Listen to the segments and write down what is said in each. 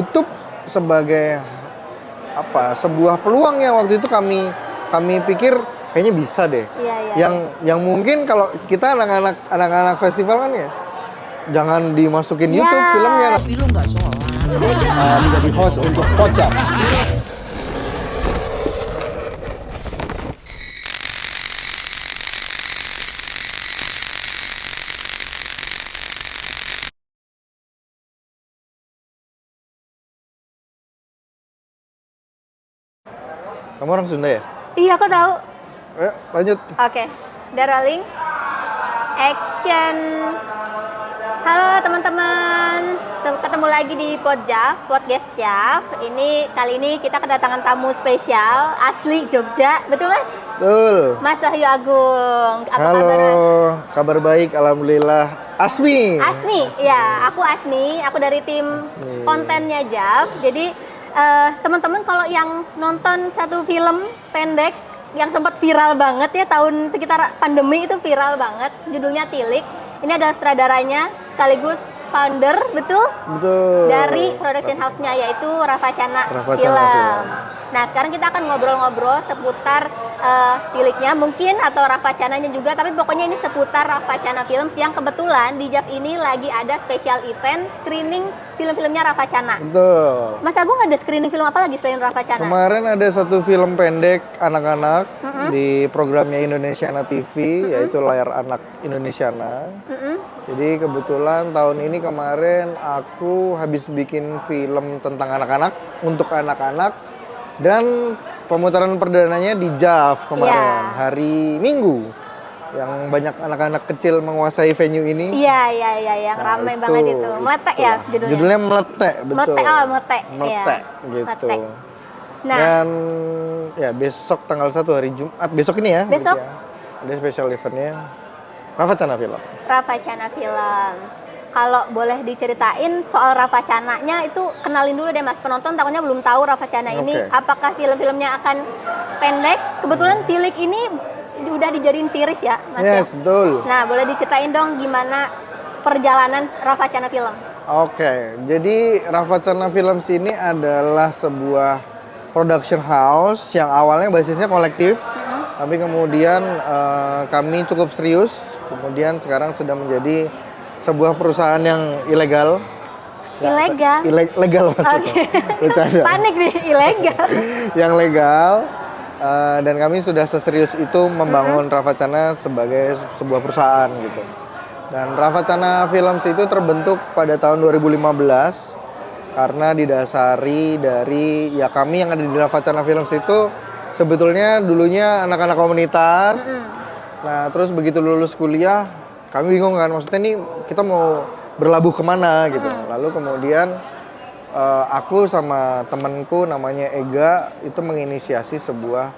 YouTube sebagai sebuah peluang yang waktu itu kami pikir kayaknya bisa deh. Iya. Yang mungkin kalau kita anak-anak festival kan ya jangan dimasukin YouTube filmnya. Tapi lu nggak sholat. Menjadi host untuk Pojap. Kamu orang Sunda ya? Iya, aku tahu. Lanjut. Oke, udah rolling. Action. Halo teman-teman, ketemu lagi di Podcast Jav. Kali ini kita kedatangan tamu spesial asli Jogja, betul Mas? Betul. Mas Wahyu Agung. Apa Halo, kabar Mas? kabar baik, alhamdulillah. Asmi, ya, aku Asmi. Aku dari tim kontennya Jav. Jadi teman-teman kalau yang nonton satu film pendek yang sempat viral banget ya tahun sekitar pandemi itu viral banget, judulnya Tilik. Ini adalah sutradaranya sekaligus founder, betul? Betul. Dari production house-nya yaitu Ravacana Film. Nah, sekarang kita akan ngobrol-ngobrol seputar Tiliknya mungkin atau Ravacananya juga, tapi pokoknya ini seputar Ravacana Films yang kebetulan di Jav ini lagi ada special event screening film-filmnya Ravacana. Betul. Mas Agung ada screening film apa lagi selain Ravacana? Kemarin ada satu film pendek anak-anak di programnya Indonesiana TV, yaitu Layar Anak Indonesiana. Jadi kebetulan tahun ini kemarin aku habis bikin film tentang anak-anak, untuk anak-anak, dan pemutaran perdananya di Jav kemarin, hari Minggu. Yang banyak anak-anak kecil menguasai venue ini. Iya, yang ramai banget itu. Meletek ya judulnya? Judulnya Meletek, betul. Meletek. Meletek, gitu. Meletek. Nah, dan ya besok tanggal 1 hari Jumat, besok ini ya. Besok? Ya, ada special eventnya Ravacana Film. Ravacana Films. Kalau boleh diceritain soal Ravacananya itu, kenalin dulu deh Mas, penonton takutnya belum tahu Ravacana ini. Apakah film-filmnya akan pendek? Kebetulan Tilik ini udah dijadiin series ya Mas? Yes, ya? betul. Nah, boleh diceritain dong gimana perjalanan Ravacana Films? Oke, jadi Ravacana Films ini adalah sebuah production house yang awalnya basisnya kolektif, tapi kemudian kami cukup serius, kemudian sekarang sudah menjadi sebuah perusahaan yang ilegal. Legal maksudnya. Okay. Panik nih, ilegal. Yang legal. Dan kami sudah seserius itu membangun Ravacana sebagai sebuah perusahaan gitu. Dan Ravacana Films itu terbentuk pada tahun 2015 karena didasari dari kami yang ada di Ravacana Films itu sebetulnya dulunya anak-anak komunitas. Nah, terus begitu lulus kuliah kami bingung kan, maksudnya nih kita mau berlabuh kemana gitu. Lalu kemudian aku sama temanku namanya Ega itu menginisiasi sebuah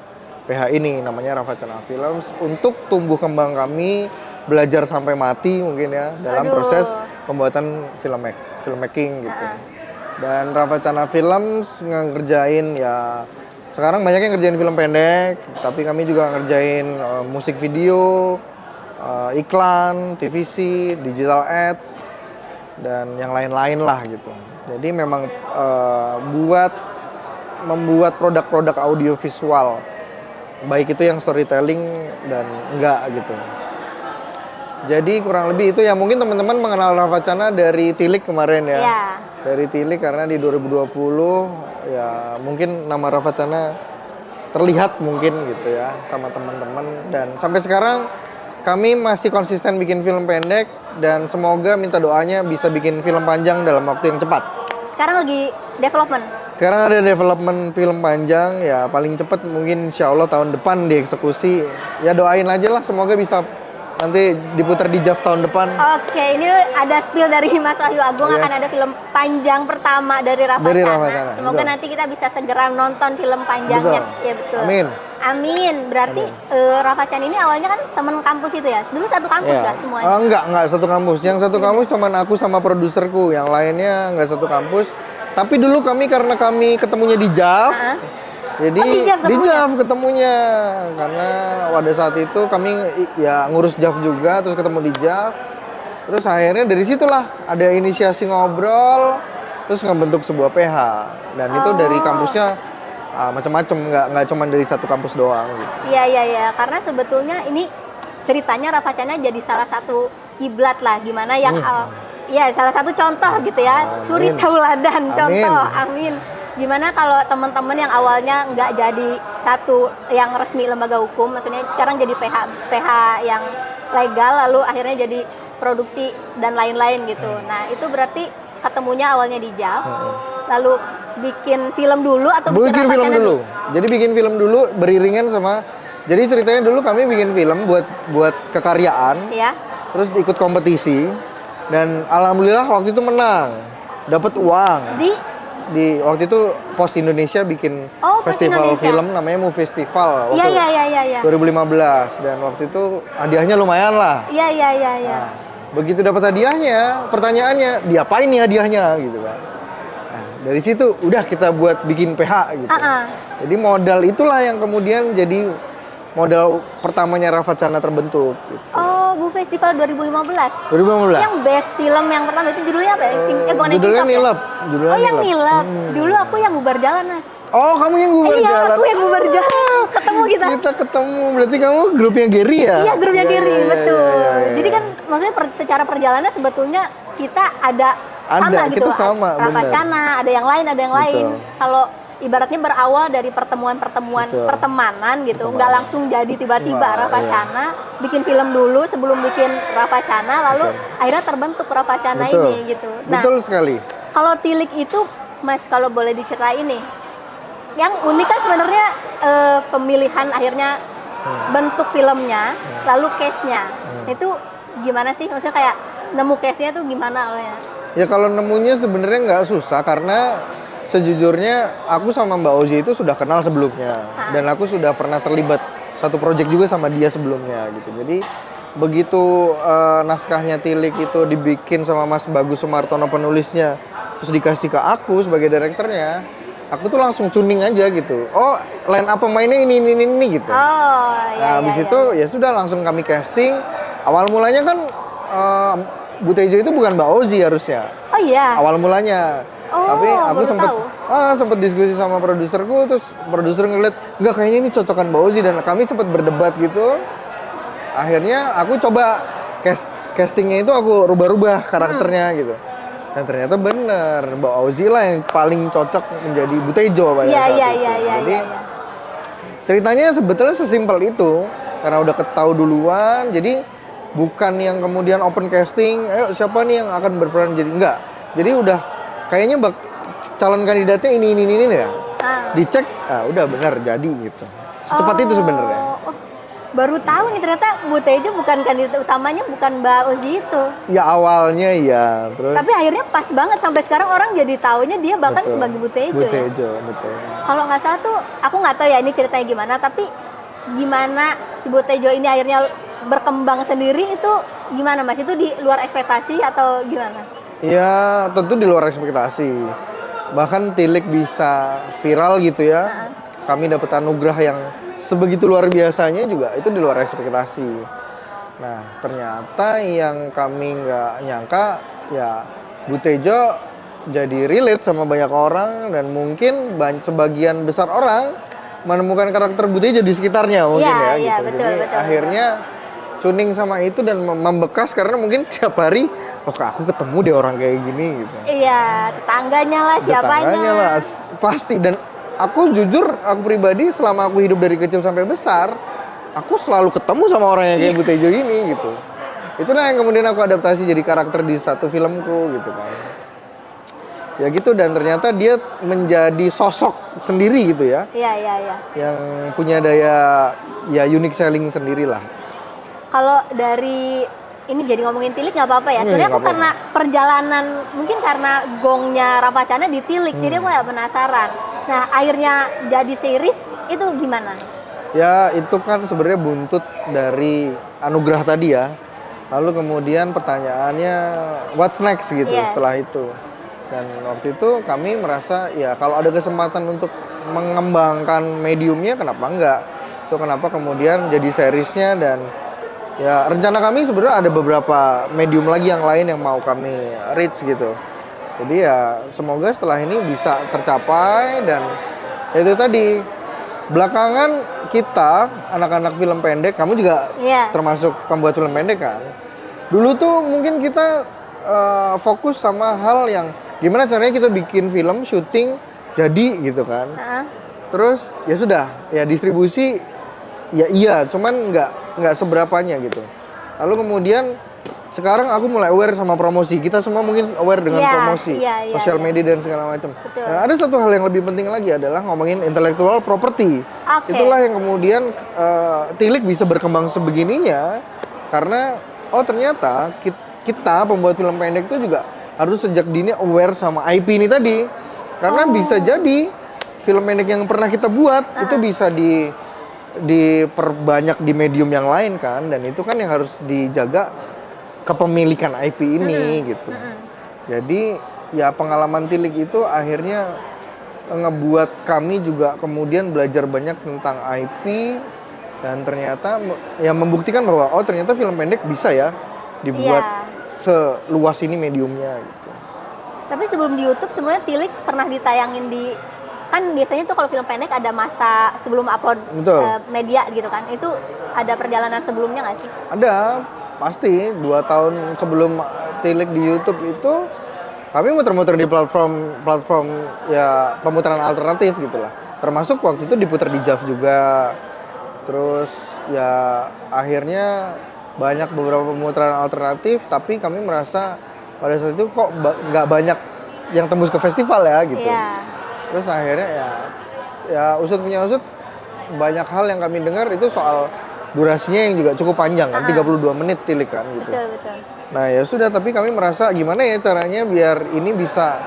PH ini namanya Ravacana Films untuk tumbuh kembang kami, belajar sampai mati mungkin ya dalam proses pembuatan filmmaking gitu. Dan Ravacana Films ngerjain sekarang banyak yang ngerjain film pendek, tapi kami juga ngerjain musik video, iklan, TVC, digital ads, dan yang lain-lain lah gitu. Jadi memang membuat produk-produk audiovisual, baik itu yang storytelling dan enggak gitu. Jadi kurang lebih itu ya, mungkin teman-teman mengenal Ravacana dari Tilik kemarin ya. Dari Tilik karena di 2020 ya mungkin nama Ravacana terlihat mungkin gitu ya sama teman-teman, dan sampai sekarang kami masih konsisten bikin film pendek dan semoga minta doanya bisa bikin film panjang dalam waktu yang cepat. Sekarang lagi development? Sekarang ada development film panjang ya, paling cepat mungkin insya Allah tahun depan dieksekusi. Ya doain aja lah, semoga bisa nanti diputar di Jav tahun depan. Oke, ini ada spill dari Mas Wahyu Agung, akan ada film panjang pertama dari Ravacana. Semoga nanti kita bisa segera nonton film panjangnya. Ya betul. Amin. Berarti Ravacana ini awalnya kan teman kampus itu ya? Dulu satu kampus nggak semuanya? Enggak satu kampus. Yang satu kampus cuma aku sama produserku, yang lainnya nggak satu kampus. Tapi dulu karena kami ketemunya di Jav, jadi di Jav ketemunya karena pada saat itu kami ya ngurus Jav juga, terus ketemu di Jav. Terus akhirnya dari situlah ada inisiasi ngobrol, terus ngebentuk sebuah PH. Dan itu dari kampusnya macam-macam, nggak cuma dari satu kampus doang gitu. Iya, karena sebetulnya ini ceritanya Ravacana jadi salah satu kiblat lah, gimana yang ya salah satu contoh gitu ya, suri tauladan, contoh, amin. Gimana kalau teman-teman yang awalnya nggak jadi satu yang resmi lembaga hukum, maksudnya sekarang jadi PH yang legal, lalu akhirnya jadi produksi dan lain-lain gitu. Nah itu berarti ketemunya awalnya di JAV, lalu bikin film dulu atau bikin film dulu? Jadi bikin film dulu beriringan sama, jadi ceritanya dulu kami bikin film buat kekaryaan, ya. Terus ikut kompetisi dan alhamdulillah waktu itu menang, dapat uang. Di waktu itu Pos Indonesia bikin festival film namanya Movie Festival waktu 2015 dan waktu itu hadiahnya lumayan lah. Iya. Nah, begitu dapat hadiahnya, pertanyaannya diapain nih hadiahnya gitu kan. Nah, dari situ udah kita buat bikin PH gitu. Jadi modal itulah yang kemudian jadi modal pertamanya Ravacana terbentuk gitu. Oh, Bu Festival 2015. 2015. Yang best film yang pertama itu judulnya apa ya? Judulnya Nilep. Oh, yang Nilep. Dulu aku yang bubar jalan, Mas. Oh, kamu yang bubar jalan. Iya, aku yang bubar jalan. Ketemu kita. Kita ketemu. Berarti kamu grupnya Gary ya? Iya, grupnya Gary, betul. Jadi kan maksudnya secara perjalanan sebetulnya kita ada sama gitu. Kita sama, Ravacana, ada yang lain. Kalau ibaratnya berawal dari pertemuan-pertemuan pertemanan gitu, nggak langsung jadi tiba-tiba Ravacana, bikin film dulu sebelum bikin Ravacana, lalu akhirnya terbentuk Ravacana ini gitu. Nah, betul sekali. Kalau Tilik itu, Mas, kalau boleh diceritain nih, yang unik kan sebenarnya pemilihan akhirnya bentuk filmnya, lalu case-nya, itu gimana sih? Maksudnya kayak nemu case-nya tuh gimana awalnya? Ya kalau nemunya sebenarnya nggak susah karena sejujurnya aku sama Mbak Ozi itu sudah kenal sebelumnya dan aku sudah pernah terlibat satu proyek juga sama dia sebelumnya gitu. Jadi begitu naskahnya Tilik itu dibikin sama Mas Bagus Sumartono penulisnya, terus dikasih ke aku sebagai direkturnya, aku tuh langsung tuning aja gitu. Oh, line up pemainnya ini gitu. Nah, habis itu ya sudah langsung kami casting. Awal mulanya kan Bu Tejo itu bukan Mbak Ozi harusnya. Oh iya. Awal mulanya. Tapi aku sempat diskusi sama produserku, terus produser ngeliat nggak kayaknya ini cocokan Mbak Ozi, dan kami sempat berdebat gitu. Akhirnya aku coba castingnya itu aku rubah-rubah karakternya gitu. Dan ternyata bener Mbak Ozi lah yang paling cocok menjadi Bu Tejo pada saat itu. Jadi ceritanya sebetulnya sesimpel itu karena udah ketahui duluan. Jadi bukan yang kemudian open casting, ayo siapa nih yang akan berperan jadi, enggak. Jadi udah kayaknya calon kandidatnya ini ya. Dicek, udah benar jadi gitu. Secepat itu sebenarnya. Baru tahu nih ternyata Bu Tejo bukan kandidat utamanya, bukan Mbak Ozi itu. Ya awalnya ya, terus. Tapi akhirnya pas banget sampai sekarang orang jadi taunya dia bahkan sebagai Bu Tejo. Bu Tejo, betul. Kalau nggak salah tuh, aku nggak tahu ya ini ceritanya gimana, tapi gimana si Bu Tejo ini akhirnya berkembang sendiri itu gimana, Mas? Itu di luar ekspektasi atau gimana? Ya tentu di luar ekspektasi. Bahkan Tilik bisa viral gitu ya. Kami dapat anugerah yang sebegitu luar biasanya juga itu di luar ekspektasi. Nah ternyata yang kami nggak nyangka ya Bu Tejo jadi relate sama banyak orang, dan mungkin sebagian besar orang menemukan karakter Bu Tejo di sekitarnya mungkin gitu. Betul, jadi betul, akhirnya tuning sama itu dan membekas karena mungkin tiap hari aku ketemu deh orang kayak gini gitu. Iya, tetangganya lah, siapanya. Tetangganya lah, pasti. Dan aku jujur, aku pribadi selama aku hidup dari kecil sampai besar, aku selalu ketemu sama orang yang kayak Bu Tejo ini gitu. Itulah yang kemudian aku adaptasi jadi karakter di satu filmku gitu kan. Ya gitu, dan ternyata dia menjadi sosok sendiri gitu ya. Iya. Yang punya daya ya unique selling sendiri lah. Kalau dari ini jadi ngomongin Tilik nggak apa-apa ya. Sebenarnya aku karena perjalanan, mungkin karena gongnya Ravacana di Tilik, jadi aku nggak penasaran. Nah akhirnya jadi series itu gimana? Ya itu kan sebenarnya buntut dari anugerah tadi ya. Lalu kemudian pertanyaannya what's next gitu setelah itu. Dan waktu itu kami merasa ya kalau ada kesempatan untuk mengembangkan mediumnya kenapa enggak. Itu kenapa kemudian jadi seriesnya, dan ya rencana kami sebenarnya ada beberapa medium lagi yang lain yang mau kami reach gitu. Jadi ya semoga setelah ini bisa tercapai dan ya itu tadi belakangan kita anak-anak film pendek, kamu juga Iya. termasuk pembuat film pendek kan. Dulu tuh mungkin kita fokus sama hal yang gimana caranya kita bikin film, syuting jadi gitu kan. Heeh. Terus ya sudah, ya distribusi ya iya, cuman nggak seberapanya gitu. Lalu kemudian sekarang aku mulai aware sama promosi. Kita semua mungkin aware dengan Iya, promosi, iya, sosial iya. media dan segala macam. Betul. Nah, ada satu hal yang lebih penting lagi adalah ngomongin intellectual property. Oke. Itulah yang kemudian Tilik bisa berkembang sebegininya karena oh ternyata kita pembuat film pendek itu juga harus sejak dini aware sama IP ini tadi. Karena bisa jadi film pendek yang pernah kita buat itu bisa diperbanyak di medium yang lain kan, dan itu kan yang harus dijaga kepemilikan IP ini gitu. Jadi ya pengalaman Tilik itu akhirnya ngebuat kami juga kemudian belajar banyak tentang IP dan ternyata ya membuktikan bahwa oh ternyata film pendek bisa ya dibuat seluas ini mediumnya gitu. Tapi sebelum di YouTube sebenarnya Tilik pernah ditayangin di, kan biasanya tuh kalau film pendek ada masa sebelum upload Betul. media gitu kan. Itu ada perjalanan sebelumnya nggak sih? Ada, pasti 2 tahun sebelum Tilik di YouTube itu kami muter-muter di platform ya pemutaran alternatif gitulah. Termasuk waktu itu diputar di JAV juga. Terus ya akhirnya banyak beberapa pemutaran alternatif, tapi kami merasa pada saat itu kok nggak banyak yang tembus ke festival ya gitu. Iya. Terus akhirnya ya usut punya usut banyak hal yang kami dengar itu soal durasinya yang juga cukup panjang kan, 32 menit Tilik kan gitu. Betul, betul. Nah ya sudah, tapi kami merasa gimana ya caranya biar ini bisa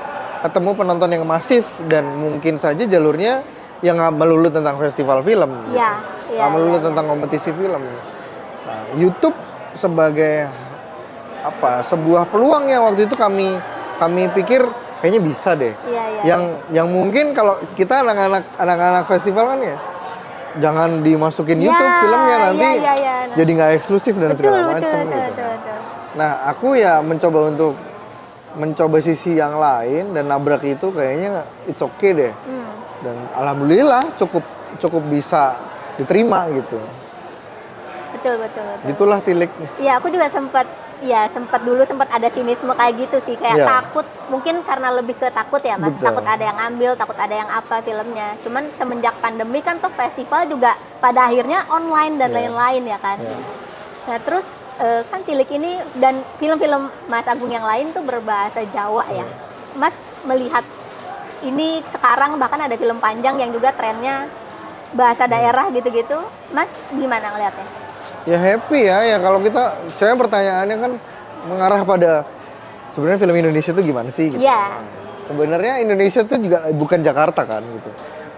ketemu penonton yang masif dan mungkin saja jalurnya yang nggak melulu tentang festival film. Gitu. Iya, iya. Nggak melulu iya. tentang kompetisi film. Nah, YouTube sebagai apa? Sebuah peluang yang waktu itu kami pikir kayaknya bisa deh. Iya, iya. Yang mungkin kalau kita anak-anak festival kan ya jangan dimasukin Ya, YouTube filmnya nanti iya. jadi nggak eksklusif dan Betul, segala betul, macam betul, gitu. betul. Nah, aku ya mencoba sisi yang lain dan nabrak itu kayaknya it's okay deh. Dan alhamdulillah cukup bisa diterima gitu. Betul. Itulah Tilik. Iya, aku juga sempat dulu ada sinisme kayak gitu sih, kayak Iya. takut, mungkin karena lebih ke takut ya Mas, Betul. takut ada yang ambil, takut ada yang apa filmnya. Cuman semenjak pandemi kan tuh festival juga pada akhirnya online dan Iya. lain-lain ya kan. Iya. Nah terus kan Tilik ini dan film-film Mas Agung yang lain tuh berbahasa Jawa ya. Mas melihat ini sekarang bahkan ada film panjang yang juga trennya bahasa daerah gitu-gitu. Mas gimana ngelihatnya? Ya happy ya kalau saya pertanyaannya kan mengarah pada sebenarnya film Indonesia itu gimana sih gitu. Iya. Sebenarnya Indonesia tuh juga bukan Jakarta kan gitu.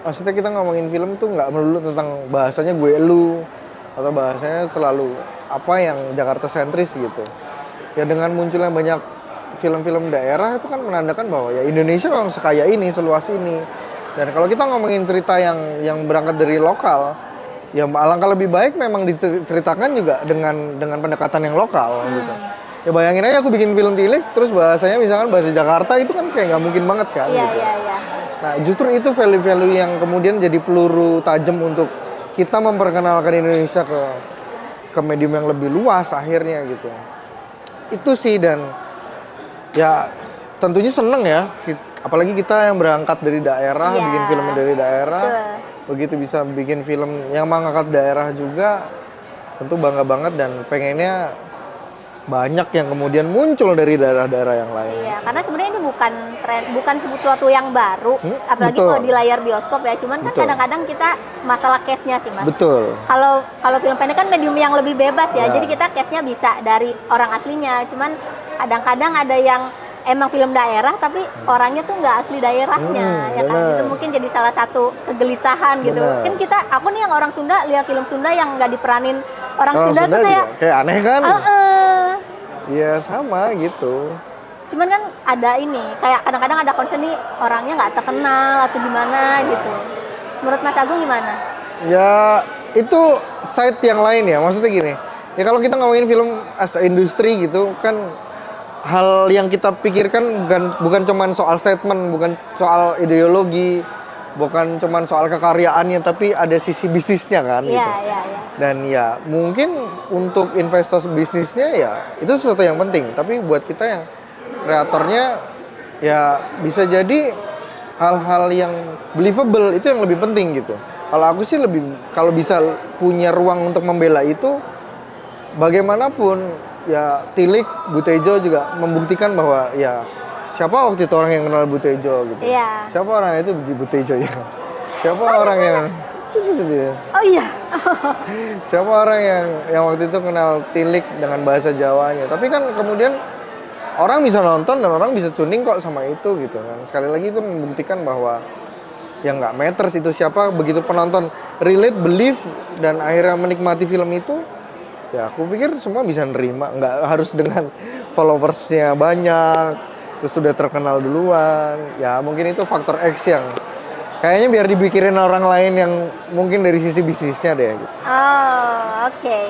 Maksudnya kita ngomongin film tuh nggak melulu tentang bahasanya gue lu atau bahasanya selalu apa yang Jakarta sentris gitu. Ya dengan munculnya banyak film-film daerah itu kan menandakan bahwa ya Indonesia memang sekaya ini, seluas ini. Dan kalau kita ngomongin cerita yang berangkat dari lokal, ya alangkah lebih baik memang diceritakan juga dengan pendekatan yang lokal gitu. Ya bayangin aja aku bikin film Tilik terus bahasanya misalkan bahasa Jakarta, itu kan kayak nggak mungkin banget kan Iya, gitu. iya. Nah justru itu value-value yang kemudian jadi peluru tajam untuk kita memperkenalkan Indonesia ke medium yang lebih luas akhirnya gitu. Itu sih, dan ya tentunya seneng ya, apalagi kita yang berangkat dari daerah, Iya. bikin film dari daerah. Betul. Begitu bisa bikin film yang mengangkat daerah juga, tentu bangga banget dan pengennya banyak yang kemudian muncul dari daerah-daerah yang lain. Iya, karena sebenarnya ini bukan sesuatu yang baru, apalagi betul. kalau di layar bioskop ya. Cuman kan Betul. kadang-kadang kita masalah case-nya sih Mas. Betul. Kalau film pendek kan medium yang lebih bebas ya, Ya. jadi kita case-nya bisa dari orang aslinya. Cuman kadang-kadang ada yang emang film daerah tapi orangnya tuh nggak asli daerahnya, ya kan? bener. Itu mungkin jadi salah satu kegelisahan gitu. Bener. Kan aku nih yang orang Sunda lihat film Sunda yang nggak diperanin orang Sunda tuh juga kayak aneh kan? Iya sama gitu. Cuman kan ada ini, kayak kadang-kadang ada concern nih orangnya nggak terkenal atau gimana gitu. Menurut Mas Agung gimana? Ya itu side yang lain ya, maksudnya gini. Ya kalau kita ngomongin film as a industry gitu kan, hal yang kita pikirkan bukan cuman soal statement, bukan soal ideologi, bukan cuman soal kekaryaan tapi ada sisi bisnisnya kan gitu. Iya. Dan ya mungkin untuk investor bisnisnya ya itu sesuatu yang penting, tapi buat kita yang kreatornya ya bisa jadi hal-hal yang believable itu yang lebih penting gitu. Kalau aku sih lebih, kalau bisa punya ruang untuk membela itu, bagaimanapun ya Tilik, Butejo juga membuktikan bahwa ya siapa waktu itu orang yang kenal Butejo gitu. Iya. Siapa orang itu di Butejo ya? Siapa orang yang Oh iya. siapa orang yang waktu itu kenal Tilik dengan bahasa Jawanya? Tapi kan kemudian orang bisa nonton dan orang bisa tuning kok sama itu gitu kan. Sekali lagi itu membuktikan bahwa yang nggak matters itu siapa, begitu penonton relate, believe dan akhirnya menikmati film itu, ya aku pikir semua bisa nerima, nggak harus dengan followersnya banyak terus sudah terkenal duluan. Ya mungkin itu faktor X yang kayaknya biar dipikirin orang lain yang mungkin dari sisi bisnisnya deh gitu. Oh, oke.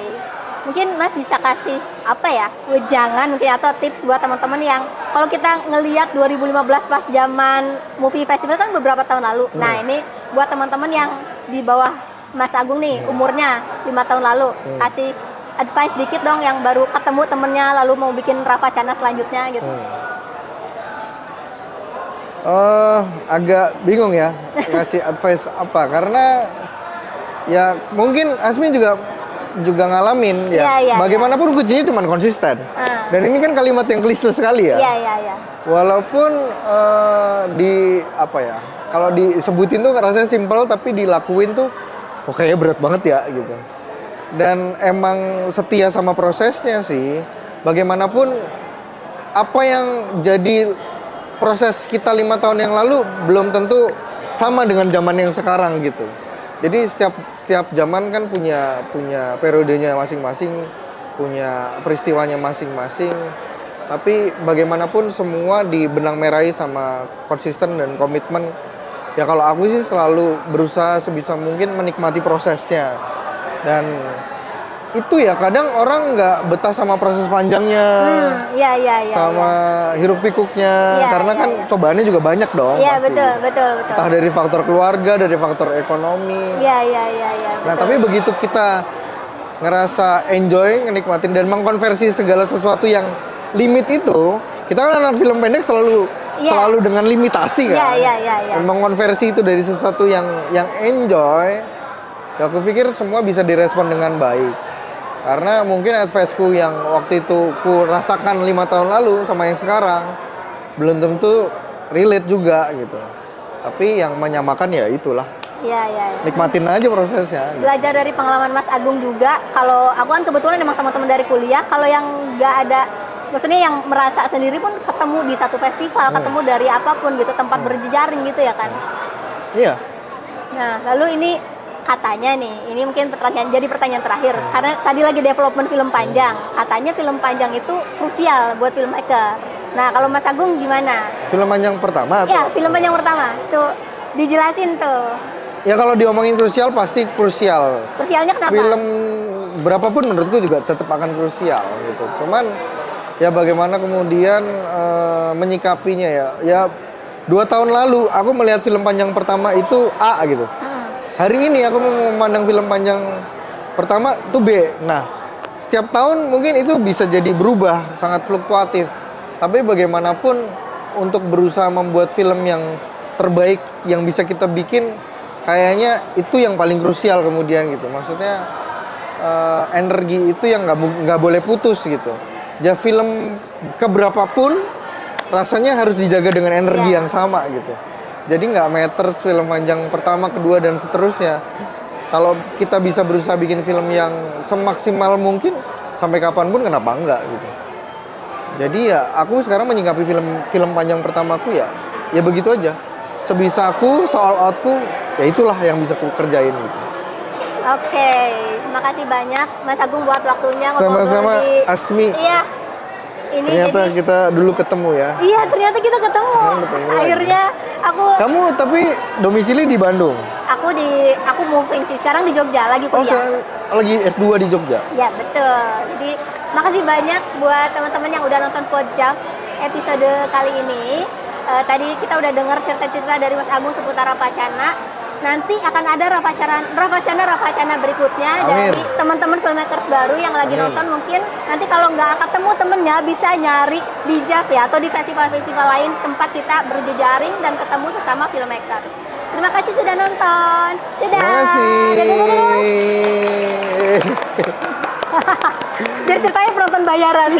Mungkin Mas bisa kasih apa ya, wejangan mungkin atau tips buat teman-teman yang kalau kita ngelihat 2015 pas zaman movie festival kan beberapa tahun lalu. Nah, ini buat teman-teman yang di bawah Mas Agung nih, umurnya 5 tahun lalu, kasih advice dikit dong yang baru ketemu temennya lalu mau bikin Ravacana selanjutnya gitu. Agak bingung ya ngasih advice apa, karena ya mungkin Asmi juga ngalamin ya. Bagaimanapun kuncinya cuma konsisten. Dan ini kan kalimat yang klise sekali ya. Iya. Walaupun di apa ya, kalau disebutin tuh rasanya simple, tapi dilakuin tuh kayaknya berat banget ya gitu. Dan emang setia sama prosesnya sih. Bagaimanapun apa yang jadi proses kita 5 tahun yang lalu belum tentu sama dengan zaman yang sekarang gitu. Jadi setiap zaman kan punya periodenya masing-masing, punya peristiwanya masing-masing. Tapi bagaimanapun semua dibenang merahi sama konsisten dan komitmen. Ya kalau aku sih selalu berusaha sebisa mungkin menikmati prosesnya. Dan itu ya kadang orang nggak betah sama proses panjangnya, sama hiruk pikuknya, karena kan cobaannya juga banyak dong. Iya betul. Entah dari faktor keluarga, dari faktor ekonomi. Iya. Nah tapi begitu kita ngerasa enjoy, ngenikmatin dan mengkonversi segala sesuatu yang limit itu, kita kan anak film pendek selalu dengan limitasi kan. Iya. Dan mengkonversi itu dari sesuatu yang enjoy, ya aku pikir semua bisa direspon dengan baik. Karena mungkin advice-ku yang waktu itu ku rasakan 5 tahun lalu sama yang sekarang belum tentu relate juga gitu. Tapi yang menyamakan ya itulah. Iya. Nikmatin aja prosesnya. Belajar dari pengalaman Mas Agung juga. Kalau aku kan kebetulan emang teman-teman dari kuliah, kalau yang nggak ada, maksudnya yang merasa sendiri pun ketemu di satu festival, ketemu dari apapun gitu, tempat berjejaring gitu ya kan. Iya. Nah, lalu ini katanya nih, ini mungkin jadi pertanyaan terakhir, karena tadi lagi development film panjang, katanya film panjang itu krusial buat filmmaker. Nah, kalau Mas Agung gimana? Film panjang pertama? Iya, film panjang pertama. Tuh, dijelasin tuh. Ya kalau diomongin krusial pasti krusial. Krusialnya kenapa? Film berapapun menurutku juga tetap akan krusial gitu. Cuman ya bagaimana kemudian menyikapinya ya. Ya 2 tahun lalu aku melihat film panjang pertama itu A gitu. Hari ini aku memandang film panjang pertama itu B. Nah, setiap tahun mungkin itu bisa jadi berubah, sangat fluktuatif. Tapi bagaimanapun untuk berusaha membuat film yang terbaik yang bisa kita bikin, kayaknya itu yang paling krusial kemudian gitu. Maksudnya energi itu yang nggak boleh putus gitu. Ya film keberapapun rasanya harus dijaga dengan energi yang sama gitu. Jadi nggak matters film panjang pertama, kedua, dan seterusnya. Kalau kita bisa berusaha bikin film yang semaksimal mungkin, sampai kapanpun kenapa enggak gitu. Jadi ya aku sekarang menyikapi film panjang pertamaku ya begitu aja. Sebisa aku, soal outku, ya itulah yang bisa aku kerjain gitu. Oke, makasih banyak Mas Agung buat waktunya. Sama-sama Asmi. Iya. Ini ternyata kita dulu ketemu ya. Iya, ternyata kita ketemu. Akhirnya aku. Kamu tapi domisili di Bandung? Aku aku moving sih. Sekarang di Jogja lagi Oh, kuliah. sekarang lagi S2 di Jogja. Ya betul. Jadi makasih banyak buat teman-teman yang udah nonton Podjam episode kali ini. Tadi kita udah dengar cerita-cerita dari Mas Agung seputar Rapacana. Nanti akan ada Rapacana berikutnya. Amin. Dari teman-teman filmmakers baru yang lagi Amin. nonton. Mungkin nanti kalau nggak ketemu temennya bisa nyari di JAV ya, atau di festival-festival lain tempat kita berjejaring dan ketemu sesama filmmakers. Terima kasih sudah nonton. Dadah. Terima kasih. Dadah, dadah, dadah. Biar ceritanya penonton bayaran.